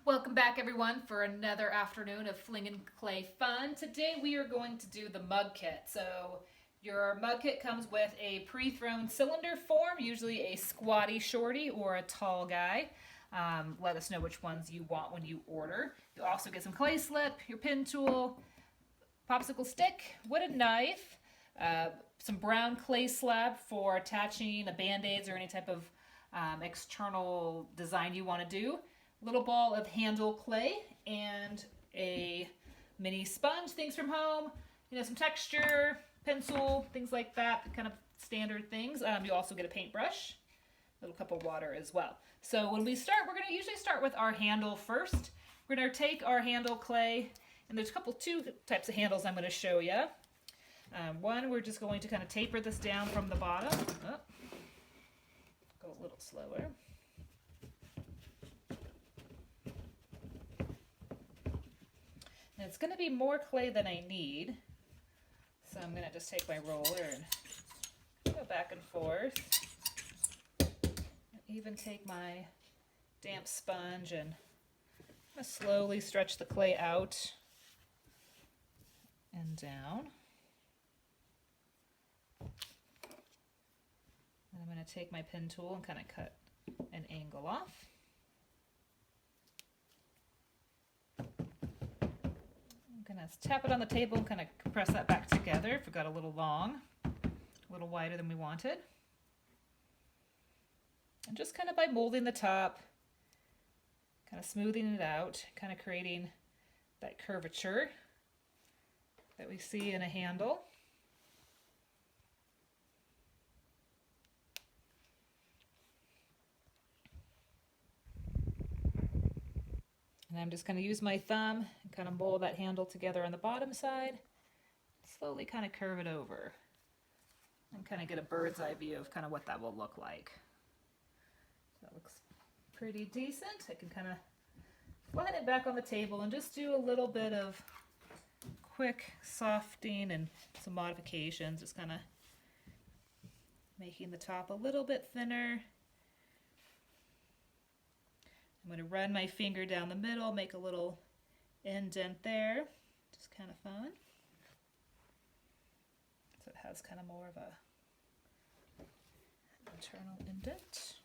Welcome back everyone for another afternoon of flinging clay fun. Today we are going to do the mug kit. So your mug kit comes with a pre-thrown cylinder form, usually a squatty shorty or a tall guy. Let us know which ones you want when you order. You'll also get some clay slip, your pin tool, popsicle stick, wooden knife, some brown clay slab for attaching a band-aids or any type of external design you want to do. Little ball of handle clay and a mini sponge, things from home, some texture, pencil, things like that, kind of standard things. You also get a paintbrush, a little cup of water as well. So when we start, we're going to usually start with our handle first. We're going to take our handle clay, and there's two types of handles I'm going to show you. One, we're just going to kind of taper this down from the bottom. Oh, go a little slower. And it's going to be more clay than I need, so I'm going to just take my roller and go back and forth. Even take my damp sponge and slowly stretch the clay out and down. And I'm going to take my pin tool and kind of cut an angle off. I'm going to tap it on the table and kind of compress that back together if it got a little long, a little wider than we wanted. And just kind of by molding the top, kind of smoothing it out, kind of creating that curvature that we see in a handle. And I'm just going to use my thumb and kind of mold that handle together on the bottom side. Slowly kind of curve it over and kind of get a bird's eye view of kind of what that will look like. That looks pretty decent. I can kind of flatten it back on the table and just do a little bit of quick softening and some modifications, just kind of making the top a little bit thinner. I'm going to run my finger down the middle, make a little indent there, just kind of fun. So it has kind of more of a internal indent.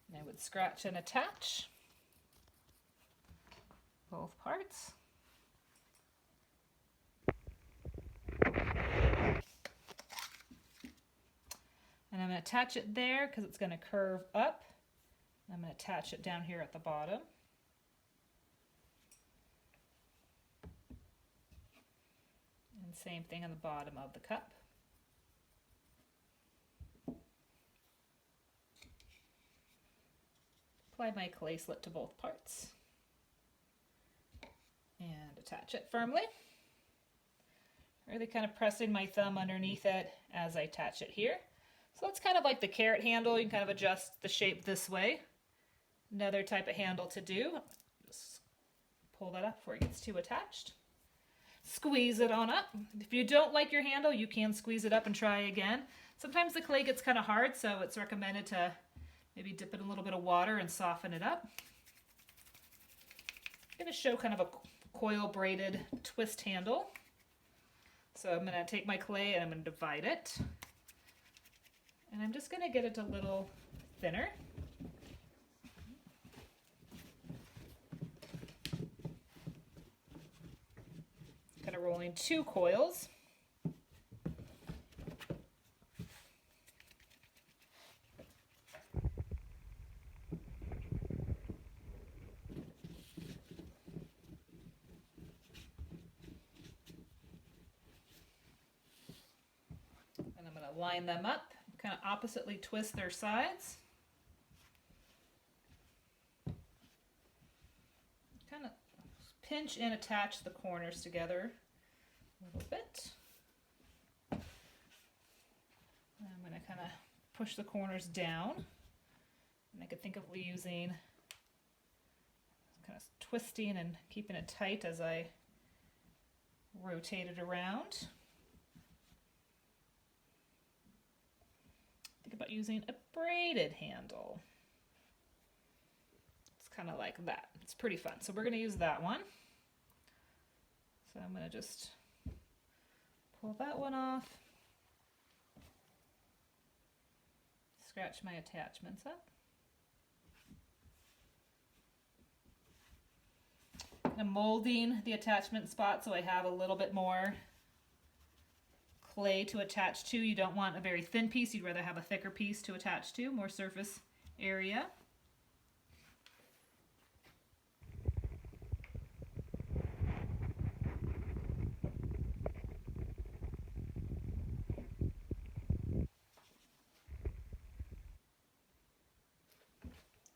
And I would scratch and attach both parts. And I'm going to attach it there because it's going to curve up. I'm going to attach it down here at the bottom. And same thing on the bottom of the cup. Apply my clay slip to both parts. And attach it firmly. Really kind of pressing my thumb underneath it as I attach it here. So it's kind of like the carrot handle. You can kind of adjust the shape this way. Another type of handle to do. Just pull that up before it gets too attached. Squeeze it on up. If you don't like your handle, you can squeeze it up and try again. Sometimes the clay gets kind of hard, so it's recommended to maybe dip it in a little bit of water and soften it up. I'm going to show kind of a coil braided twist handle. So I'm going to take my clay and I'm going to divide it. And I'm just going to get it a little thinner. Kind of rolling 2 coils. And I'm going to line them up. Kind of oppositely twist their sides. Kind of pinch and attach the corners together a little bit. And I'm going to kind of push the corners down. And I could think of using kind of twisting and keeping it tight as I rotate it around. Think about using a braided handle. It's kind of like that. It's pretty fun. So we're going to use that one. So I'm going to just pull that one off. Scratch my attachments up. I'm molding the attachment spot so I have a little bit more clay to attach to. You don't want a very thin piece, you'd rather have a thicker piece to attach to, more surface area.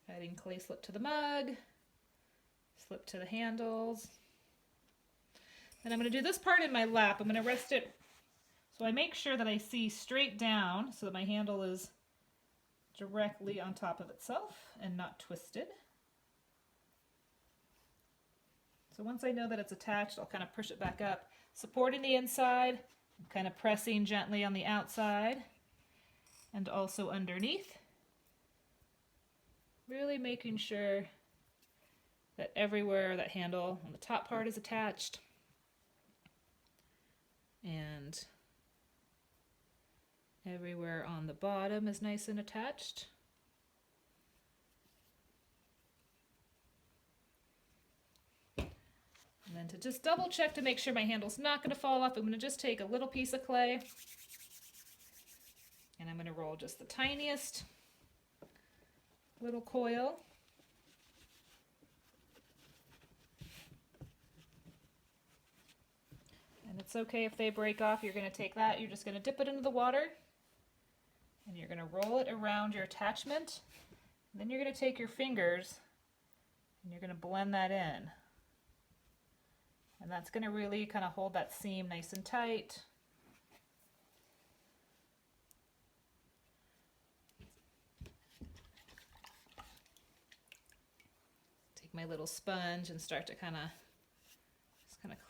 Adding clay slip to the mug, slip to the handles. Then I'm going to do this part in my lap. I'm going to rest it so I make sure that I see straight down so that my handle is directly on top of itself and not twisted. So once I know that it's attached, I'll kind of push it back up, supporting the inside, kind of pressing gently on the outside and also underneath. Really making sure that everywhere that handle on the top part is attached and everywhere on the bottom is nice and attached. And then to just double check to make sure my handle's not going to fall off, I'm going to just take a little piece of clay and I'm going to roll just the tiniest little coil. And it's okay if they break off. You're going to take that, you're just going to dip it into the water and you're going to roll it around your attachment. And then you're going to take your fingers and you're going to blend that in. And that's going to really kind of hold that seam nice and tight. Take my little sponge and start to kind of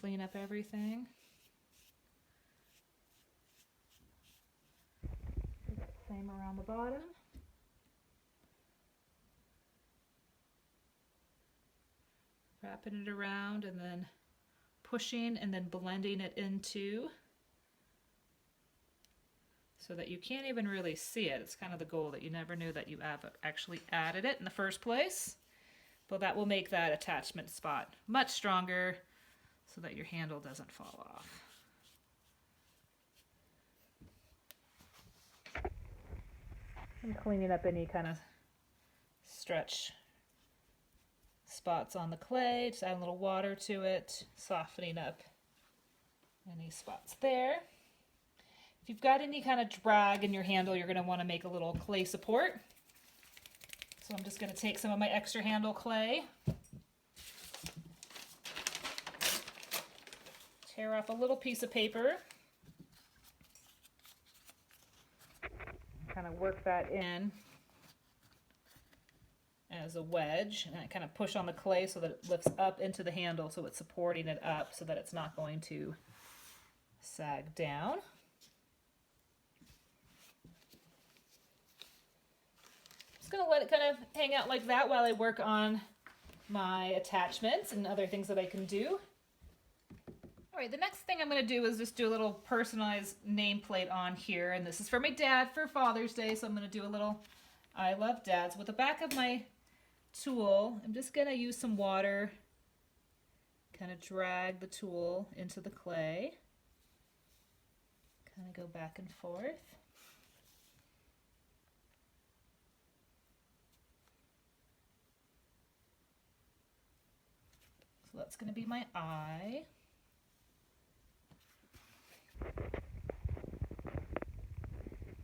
clean up everything. Same around the bottom. Wrapping it around and then pushing and then blending it into so that you can't even really see it. It's kind of the goal that you never knew that you actually added it in the first place. But that will make that attachment spot much stronger so that your handle doesn't fall off. I'm cleaning up any kind of stretch spots on the clay, just add a little water to it, softening up any spots there. If you've got any kind of drag in your handle, you're going to want to make a little clay support. So I'm just going to take some of my extra handle clay, tear off a little piece of paper, kind of work that in as a wedge, and I kind of push on the clay so that it lifts up into the handle so it's supporting it up so that it's not going to sag down. Just going to let it kind of hang out like that while I work on my attachments and other things that I can do. All right, the next thing I'm going to do is just do a little personalized nameplate on here, and this is for my dad for Father's Day, so I'm going to do a little I Love Dads. With the back of my tool, I'm just going to use some water, kind of drag the tool into the clay, kind of go back and forth. So that's going to be my eye.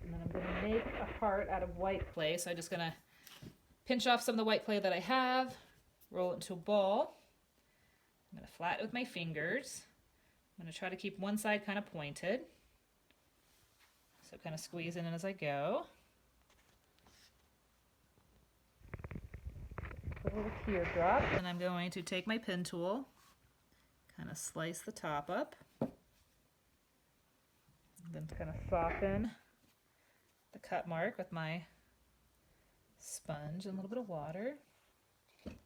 And then I'm going to make a heart out of white clay. So I'm just going to pinch off some of the white clay that I have, roll it into a ball. I'm going to flatten it with my fingers. I'm going to try to keep one side kind of pointed. So kind of squeeze in as I go. Put a little teardrop. And I'm going to take my pen tool, kind of slice the top up. Kind of soften the cut mark with my sponge and a little bit of water. Kind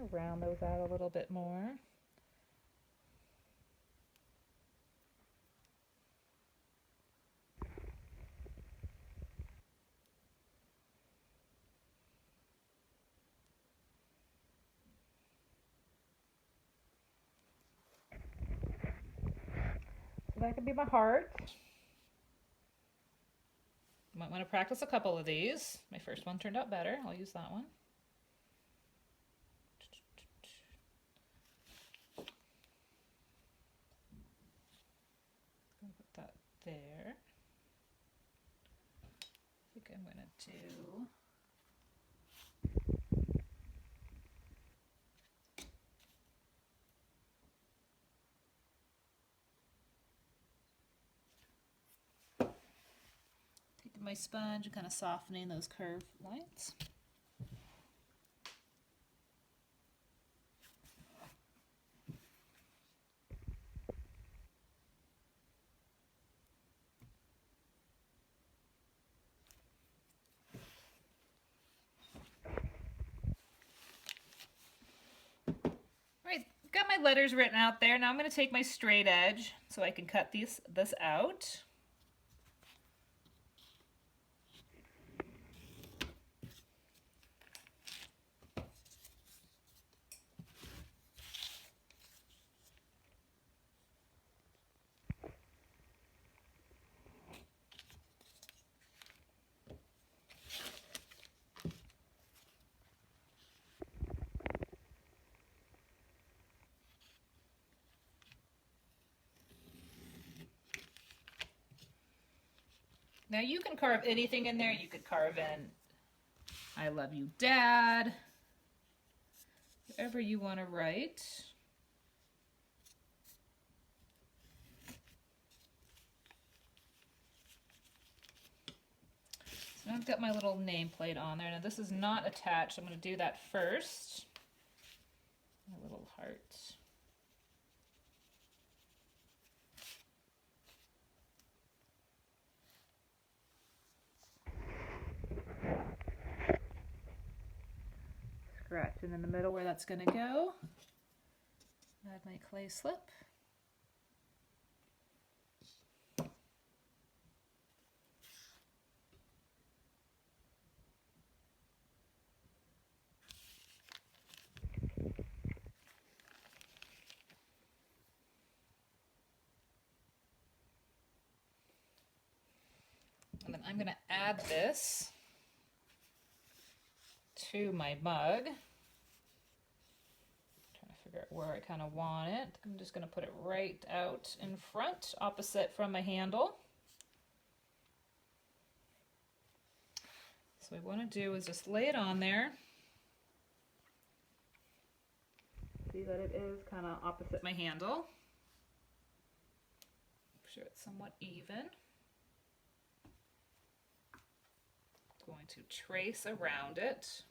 of round those out a little bit more. So that could be my heart. Might want to practice a couple of these. My first one turned out better. I'll use that one. Gonna put that there. I think I'm gonna do taking my sponge and kind of softening those curved lines. Alright, got my letters written out there. Now I'm going to take my straight edge so I can cut this out. Now you can carve anything in there. You could carve in I love you, Dad. Whatever you want to write. So I've got my little nameplate on there. Now this is not attached. I'm going to do that first. My little heart. Scratching in the middle where that's going to go. Add my clay slip. And then I'm going to add this to my mug. Trying to figure out where I kind of want it. I'm just going to put it right out in front, opposite from my handle. So what I want to do is just lay it on there. See that it is kind of opposite my handle. Make sure it's somewhat even. Going to trace around it.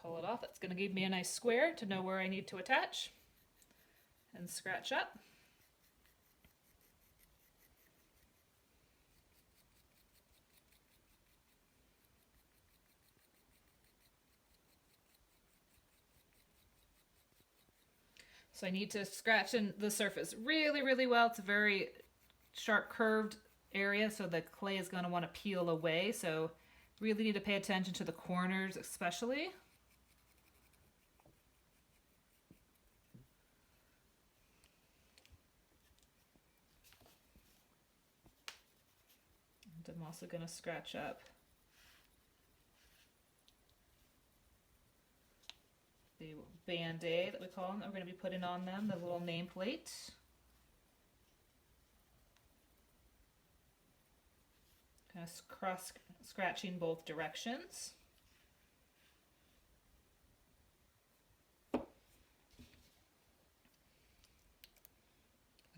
Pull it off. That's going to give me a nice square to know where I need to attach and scratch up. So I need to scratch in the surface really, really well. It's a very sharp curved area, so the clay is going to want to peel away. So really need to pay attention to the corners especially. And I'm also going to scratch up the Band-Aid that we call them, that we're going to be putting on them, the little nameplate. Kind of cross scratching both directions. And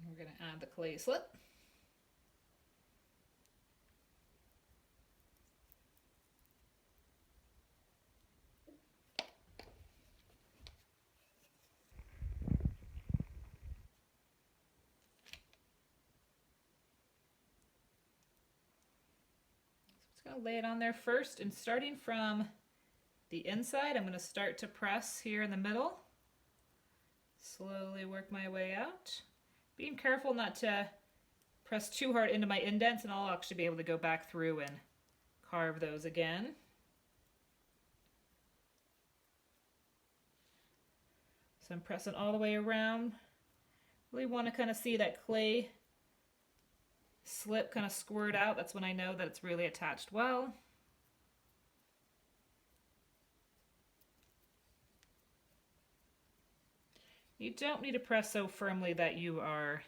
we're going to add the clay slip. Gonna lay it on there first, and starting from the inside, I'm gonna start to press here in the middle. Slowly work my way out. Being careful not to press too hard into my indents, and I'll actually be able to go back through and carve those again. So I'm pressing all the way around. Really want to kind of see that clay slip kind of squirt out. That's when I know that it's really attached well. You don't need to press so firmly that you are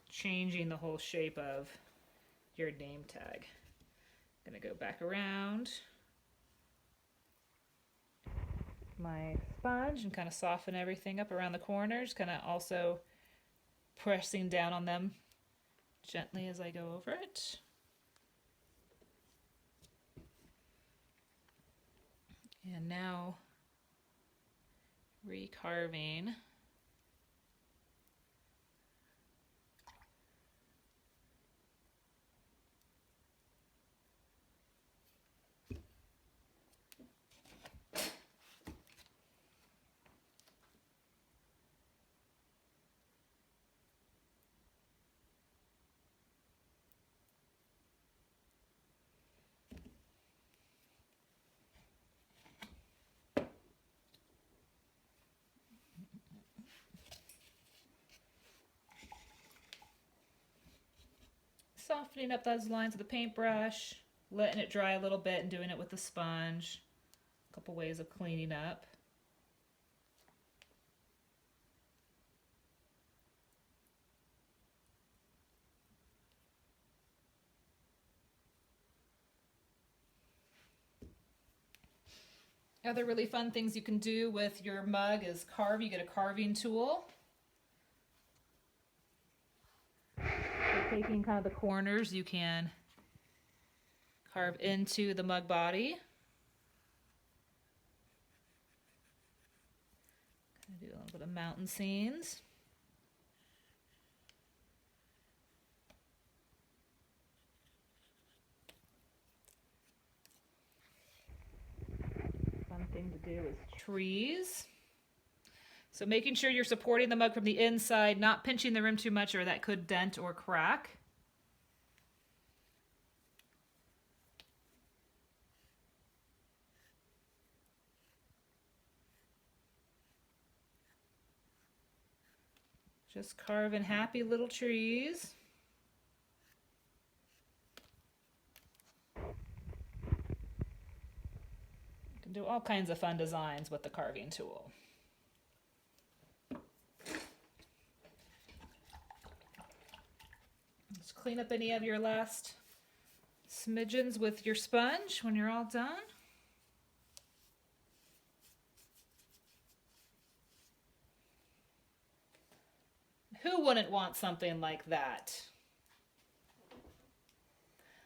changing the whole shape of your name tag. I'm gonna go back around my sponge and kind of soften everything up around the corners, kind of also pressing down on them gently as I go over it. And now recarving softening up those lines with the paintbrush, letting it dry a little bit and doing it with the sponge. A couple ways of cleaning up. Other really fun things you can do with your mug is carve. You get a carving tool. Taking kind of the corners, you can carve into the mug body. Kind of do a little bit of mountain scenes. Fun thing to do is trees. So making sure you're supporting the mug from the inside, not pinching the rim too much or that could dent or crack. Just carving happy little trees. You can do all kinds of fun designs with the carving tool. Just clean up any of your last smidgens with your sponge when you're all done. Who wouldn't want something like that?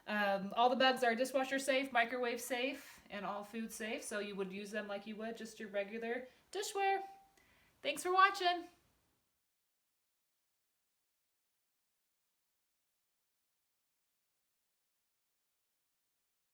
All the mugs are dishwasher safe, microwave safe, and all food safe, so you would use them like you would just your regular dishware. Thanks for watching.